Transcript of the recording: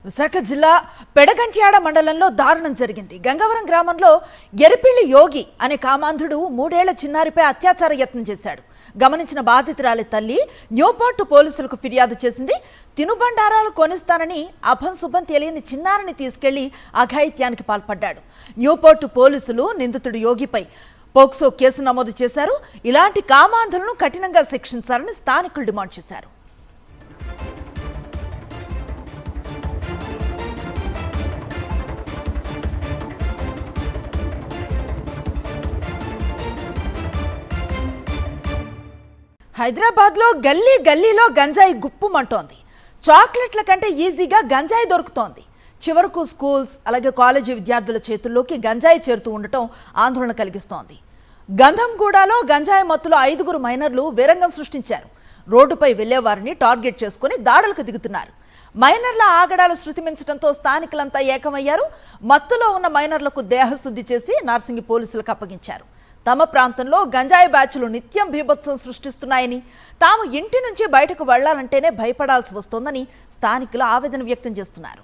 విశాఖ జిల్లా పెడగంట్యాడ మండలంలో దారుణం జరిగింది. గంగవరం గ్రామంలో ఎరిపిల్లి యోగి అనే కామాంధుడు 3 ఏళ్ల చిన్నారిపై అత్యాచార యత్నం చేశాడు. గమనించిన బాధితురాలి తల్లి న్యూపోర్ట్ పోలీసులకు ఫిర్యాదు చేసింది. తినుబండారాలు కొనిస్తానని అభంశుభం తెలియని చిన్నారిని తీసుకెళ్లి అఘాయిత్యానికి పాల్పడ్డాడు. న్యూపోర్ట్ పోలీసులు నిందితుడు యోగిపై పోక్సో కేసు నమోదు చేశారు. ఇలాంటి కామాంధులను కఠినంగా శిక్షించాలని స్థానికులు డిమాండ్ చేశారు. హైదరాబాద్లో గల్లీ గల్లీలో గంజాయి గుప్పుమంటోంది. చాక్లెట్ల కంటే ఈజీగా గంజాయి దొరుకుతోంది. చివరకు స్కూల్స్ అలాగే కాలేజీ విద్యార్థుల చేతుల్లోకి గంజాయి చేరుతూ ఉండటం ఆందోళన కలిగిస్తోంది. గంధంగూడలో గంజాయి మత్తులో 5 మైనర్లు వీరంగం సృష్టించారు. రోడ్డుపై వెళ్లేవారిని టార్గెట్ చేసుకుని దాడులకు దిగుతున్నారు. మైనర్ల ఆగడాలు శృతిమించడంతో స్థానికులంతా ఏకమయ్యారు. మత్తులో ఉన్న మైనర్లకు దేహశుద్ధి చేసి నార్సింగి పోలీసులకు అప్పగించారు. తమ ప్రాంతంలో గంజాయి బ్యాచ్లు నిత్యం బీభత్సం సృష్టిస్తున్నాయని, తాము ఇంటి నుంచి బయటకు వెళ్లాలంటేనే భయపడాల్సి వస్తోందని స్థానికులు ఆవేదన వ్యక్తం చేస్తున్నారు.